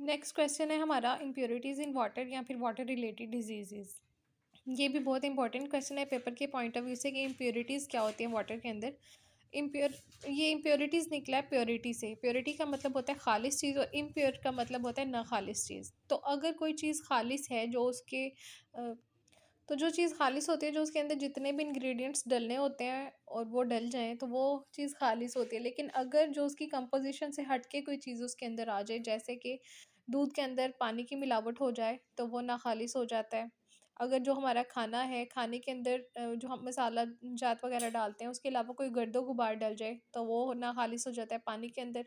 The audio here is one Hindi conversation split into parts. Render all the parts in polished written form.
नेक्स्ट क्वेश्चन है हमारा इम्प्योरिटीज़ इन वाटर या फिर वाटर रिलेटेड डिजीजेस। ये भी बहुत इंपॉर्टेंट क्वेश्चन है पेपर के पॉइंट ऑफ व्यू से कि इम्प्योरिटीज़ क्या होती हैं वाटर के अंदर। इम्प्योर ये इम्प्योरिटीज़ निकला है प्योरिटी से। प्योरिटी का मतलब होता है खालिश चीज़ और इम्प्योर का मतलब होता है ना खालिश चीज़। तो अगर कोई चीज़ खालिश है जो उसके तो जो चीज़ खालिश होती है जो उसके अंदर जितने भी इंग्रेडिएंट्स डलने होते हैं और वो डल जाएँ तो वो चीज़ खालिश होती है। लेकिन अगर जो उसकी कंपोज़िशन से हट के कोई चीज़ उसके अंदर आ जाए, जैसे कि दूध के अंदर पानी की मिलावट हो जाए तो वो नाखालिस हो जाता है। अगर जो हमारा खाना है, खाने के अंदर जो हम मसाला जात वग़ैरह डालते हैं उसके अलावा कोई गर्दो-गुबार डल जाए तो वो नाखालिस हो जाता है। पानी के अंदर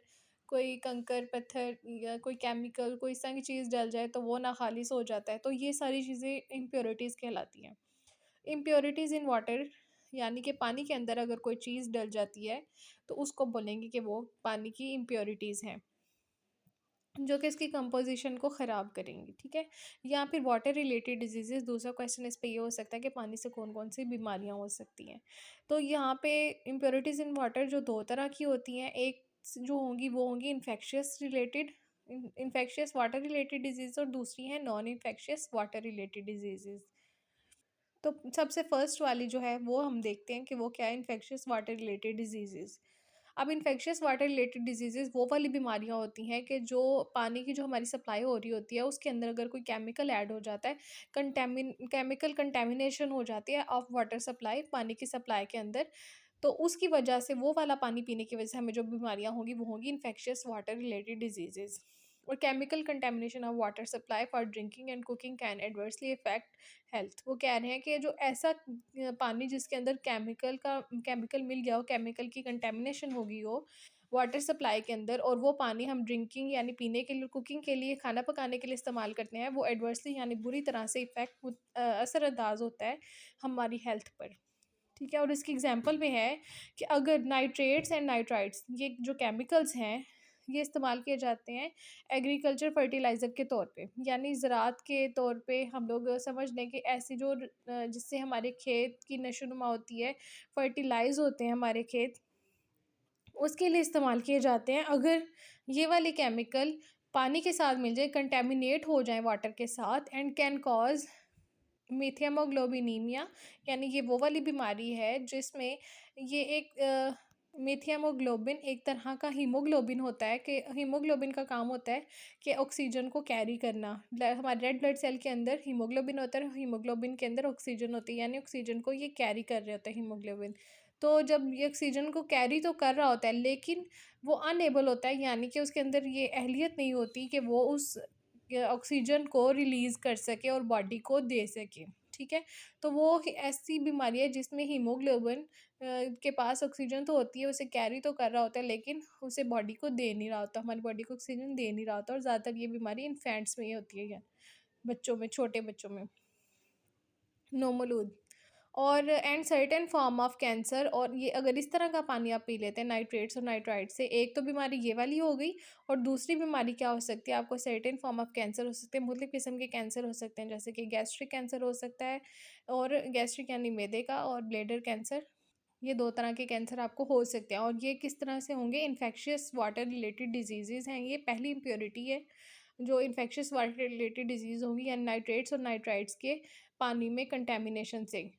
कोई कंकर, पत्थर या कोई केमिकल, कोई इस तरह की चीज़ डल जाए तो वो नाखालिस हो जाता है। तो ये सारी चीज़ें इम्प्योरिटीज़ कहलाती हैं। इम्प्योरिटीज़ इन वाटर यानी कि पानी के अंदर अगर कोई चीज़ डल जाती है तो उसको बोलेंगे कि वो पानी की इम्प्योरिटीज़ हैं, जो कि इसकी कंपोज़िशन को ख़राब करेंगी, ठीक है? या फिर वाटर रिलेटेड डिज़ीज़ेज़। दूसरा क्वेश्चन इस पे ये हो सकता है कि पानी से कौन-कौन सी बीमारियाँ हो सकती हैं। तो यहाँ पे इम्प्योरिटीज़ इन वाटर जो 2 तरह की होती हैं, एक जो होंगी वो होंगी इन्फेक्शियस वाटर रिलेटेड डिज़ीज़ और दूसरी है non infectious water related diseases. तो सबसे फर्स्ट वाली जो है वो हम देखते हैं कि वो क्या है, इन्फेक्शियस वाटर रिलेटेड डिजीजेस। अब इन्फेक्शियस वाटर रिलेटेड डिजीजेस वो वाली बीमारियां होती हैं कि जो पानी की जो हमारी सप्लाई हो रही होती है उसके अंदर अगर कोई केमिकल ऐड हो जाता है, केमिकल कंटेमिनेशन हो जाती है ऑफ वाटर सप्लाई, पानी की सप्लाई के अंदर। तो उसकी वजह से वो वाला पानी पीने की वजह से हमें जो बीमारियां होंगी वो होंगी इन्फेक्शियस वाटर रिलेटेड डिजीजेस। और chemical contamination of water supply for drinking and cooking can adversely effect health. वो कह रहे हैं कि जो ऐसा पानी जिसके अंदर केमिकल मिल गया हो, केमिकल की कंटेमिनेशन हो गई हो वाटर सप्लाई के अंदर, और वो पानी हम ड्रिंकिंग यानी पीने के लिए, कुकिंग के लिए, खाना पकाने के लिए इस्तेमाल करते हैं, वो एडवर्सली यानी बुरी तरह से असरअंदाज होता है हमारी हेल्थ पर। ठीक है? और इसकी एग्जांपल में है कि अगर नाइट्रेट्स एंड नाइट्राइट्स ये जो केमिकल्स हैं, ये इस्तेमाल किए जाते हैं एग्रीकल्चर फर्टिलाइज़र के तौर पे, यानी ज़राअत के तौर पे हम लोग समझ लें कि ऐसी जो जिससे हमारे खेत की नशोनुमा होती है, फर्टिलाइज़ होते हैं हमारे खेत, उसके लिए इस्तेमाल किए जाते हैं। अगर ये वाले केमिकल पानी के साथ मिल जाए, कंटैमिनेट हो जाएँ वाटर के साथ एंड कैन कॉज़ मीथियामोग्लोबिनीमिया, यानी ये वो वाली बीमारी है जिसमें ये एक मीथियामोग्लोबिन एक तरह का हीमोग्लोबिन होता है कि हीमोग्लोबिन का काम होता है कि ऑक्सीजन को कैरी करना। हमारे रेड ब्लड सेल के अंदर हीमोग्लोबिन होता है और हीमोग्लोबिन के अंदर ऑक्सीजन होती है, यानी ऑक्सीजन को ये कैरी कर रहे होता है हीमोग्लोबिन। तो जब ये ऑक्सीजन को कैरी तो कर रहा होता है लेकिन वो अनएबल होता है, यानी कि उसके अंदर ये अहलियत नहीं होती कि वो उस ऑक्सीजन को रिलीज़ कर सके और बॉडी को दे सके, ठीक है? तो वो ऐसी बीमारी है जिसमें हीमोग्लोबिन के पास ऑक्सीजन तो होती है, उसे कैरी तो कर रहा होता है लेकिन उसे बॉडी को दे नहीं रहा होता, हमारी बॉडी को ऑक्सीजन दे नहीं रहा होता, और ज़्यादातर ये बीमारी इन्फेंट्स में ही होती है, या बच्चों में, छोटे बच्चों में। नोमलूद और and certain form of cancer. और ये अगर इस तरह का पानी आप पी लेते हैं नाइट्रेट्स और नाइट्राइट से, एक तो बीमारी ये वाली हो गई, और दूसरी बीमारी क्या हो सकती है, आपको सर्टेन फॉर्म ऑफ कैंसर हो सकते हैं, मुख्तलिफ किस्म के कैंसर हो सकते हैं, जैसे कि गैस्ट्रिक कैंसर हो सकता है, और गैस्ट्रिक यानी मैदे का, और ब्लैडर कैंसर। ये 2 तरह के कैंसर आपको हो सकते हैं, और ये किस तरह से होंगे, इन्फेक्शियस वाटर रिलेटेड डिजीज़ेज़ हैं ये। पहली इम्प्योरिटी है जो इन्फेक्शियस वाटर रिलेटेड डिजीज़ होंगी, यानी नाइट्रेट्स और नाइट्राइट्स के पानी में कंटैमिनेशन से,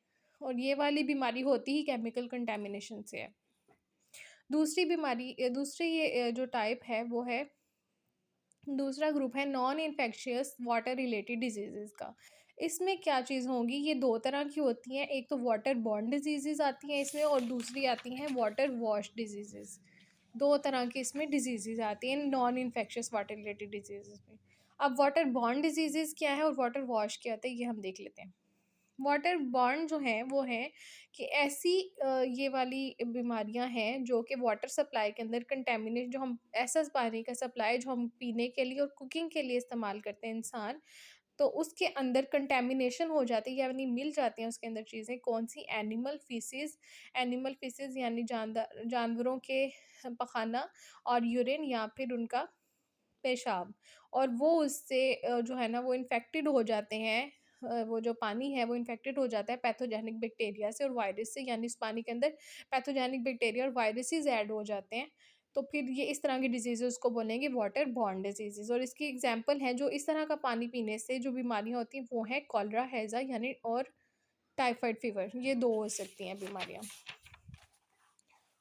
और ये वाली बीमारी होती ही केमिकल कंटैमिनेशन से है। दूसरी ये जो टाइप है वो है, दूसरा ग्रुप है non infectious water related diseases का। इसमें क्या चीज़ होंगी, ये 2 तरह की होती हैं, एक तो वाटर बॉर्न डिजीज़ेज़ आती हैं इसमें, और दूसरी आती हैं वाटर वॉश डिजीज़ेज़। 2 तरह की इसमें डिजीज़ेज़ आती हैं non infectious water related diseases में। अब वाटर बॉर्न डिजीज़ेज़ क्या है और वाटर वॉश क्या होता है, ये हम देख लेते हैं। वाटर बॉर्न जो हैं वो हैं कि ऐसी ये वाली बीमारियां हैं जो कि वाटर सप्लाई के अंदर कंटेमिनेट, जो हम ऐसा पानी का सप्लाई जो हम पीने के लिए और कुकिंग के लिए इस्तेमाल करते हैं इंसान, तो उसके अंदर कंटेमिनेशन हो जाती है, यानी मिल जाती हैं उसके अंदर चीज़ें, कौन सी, एनिमल फीसेस यानी जानवरों के पखाना, और यूरिन या फिर उनका पेशाब, और वो उससे जो है ना वो इन्फेक्टेड हो जाते हैं। वो जो पानी है वो इन्फेक्टेड हो जाता है पैथोजेनिक बैक्टीरिया से और वायरस से, यानी इस पानी के अंदर पैथोजेनिक बैक्टीरिया और वायरसेस ऐड हो जाते हैं। तो फिर ये इस तरह की डिजीज़ेज़ को बोलेंगे वाटर बॉर्न डिजीज़ेज़। और इसकी एग्ज़ाम्पल हैं जो इस तरह का पानी पीने से जो बीमारियाँ होती हैं वो हैं कॉलरा, हैज़ा यानी और टाइफाइड फ़ीवर, ये 2 हो सकती हैं बीमारियाँ।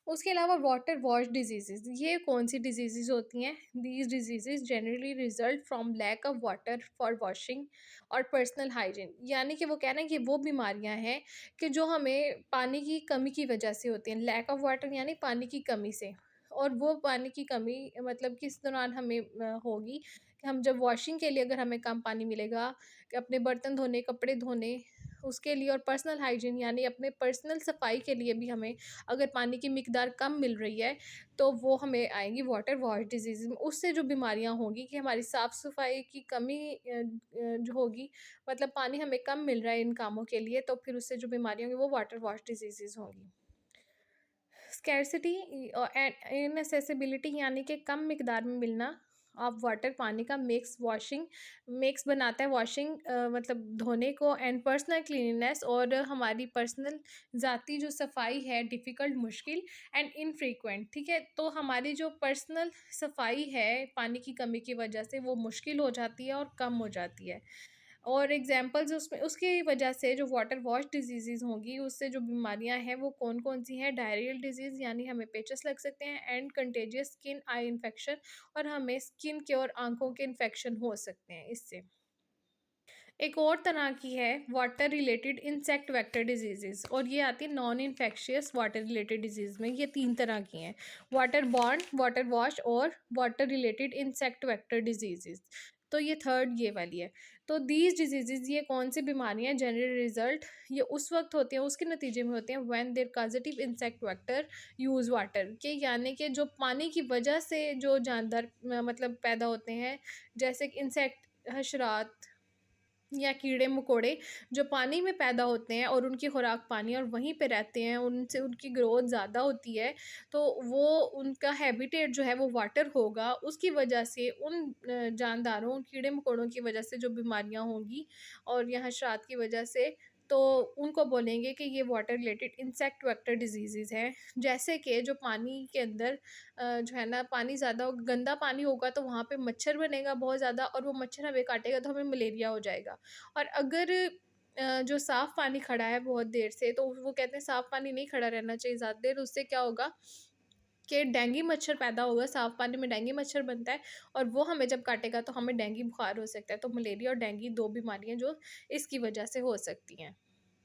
उसके अलावा वाटर वॉश डिजीज़ेज़, ये कौन-सी डिजीज़ेज़ होती हैं? These diseases generally result from lack of water for washing और पर्सनल हाइजीन। यानी कि वो कह रहे हैं कि वो बीमारियाँ हैं कि जो हमें पानी की कमी की वजह से होती हैं। लैक ऑफ वाटर यानी पानी की कमी से। और वो पानी की कमी मतलब किस दौरान हमें होगी कि हम जब वॉशिंग के लिए अगर हमें कम पानी मिलेगा, कि अपने बर्तन धोने, कपड़े धोने उसके लिए, और पर्सनल हाइजीन यानी अपने पर्सनल सफाई के लिए भी हमें अगर पानी की मिकदार कम मिल रही है, तो वो हमें आएँगी वाटर वॉश डिजीज़ में। उससे जो बीमारियाँ होंगी कि हमारी साफ़-सफ़ाई की कमी जो होगी, मतलब पानी हमें कम मिल रहा है इन कामों के लिए, तो फिर उससे जो बीमारियाँ होंगी वो वाटर वॉश डिजीज़ेज़ होंगी। स्कैरसिटी एंड इनएसेसिबिलिटी यानी कि कम मिकदार में मिलना ऑफ वाटर, पानी का मिक्स बनाता है वॉशिंग मतलब धोने को, एंड पर्सनल क्लीनलीनेस और हमारी पर्सनल ज़ाती जो सफाई है डिफ़िकल्ट, मुश्किल एंड इनफ्रीक्वेंट। ठीक है, तो हमारी जो पर्सनल सफाई है पानी की कमी की वजह से वो मुश्किल हो जाती है और कम हो जाती है। और एग्ज़ाम्पल्स उसमें उसकी वजह से जो वाटर वॉश डिजीज़ेज़ होंगी, उससे जो बीमारियाँ हैं वो कौन-कौन सी हैं? डायरियल डिज़ीज़ यानी हमें पेचस लग सकते हैं, and contagious skin eye infection, और हमें स्किन के और आँखों के इन्फेक्शन हो सकते हैं इससे। एक और तरह की है water related insect vector diseases, और ये आती है non infectious water related disease में। ये 3 तरह की हैं, वाटर बॉर्न, वाटर वॉश और water related insect vector diseases. तो ये थर्ड ये वाली है। तो दीज़ डिजीज़ेज़ ये कौन-सी बीमारियाँ हैं? जनरल रिज़ल्ट ये उस वक़्त होते हैं, उसके नतीजे में होते हैं when there causative insect vector use water, के यानी कि जो पानी की वजह से जो जानदार मतलब पैदा होते हैं, जैसे कि इंसेक्ट, हशरात या कीड़े-मकोड़े जो पानी में पैदा होते हैं और उनकी खुराक पानी और वहीं पे रहते हैं, उनसे उनकी ग्रोथ ज़्यादा होती है, तो वो उनका हैबिटेट जो है वो वाटर होगा। उसकी वजह से उन जानदारों, उन कीड़े-मकोड़ों की वजह से जो बीमारियाँ होंगी और या हशरात की वजह से, तो उनको बोलेंगे कि ये water related insect vector diseases हैं। जैसे कि जो पानी के अंदर जो है ना, पानी ज़्यादा गंदा पानी होगा तो वहाँ पे मच्छर बनेगा बहुत ज़्यादा, और वो मच्छर हमें काटेगा तो हमें मलेरिया हो जाएगा। और अगर जो साफ़ पानी खड़ा है बहुत देर से, तो वो कहते हैं साफ़ पानी नहीं खड़ा रहना चाहिए ज़्यादा देर, उससे क्या होगा कि डेंगू मच्छर पैदा होगा। साफ़ पानी में डेंगू मच्छर बनता है और वो हमें जब काटेगा तो हमें डेंगू बुखार हो सकता है। तो मलेरिया और डेंगू 2 बीमारियाँ जो इसकी वजह से हो सकती हैं।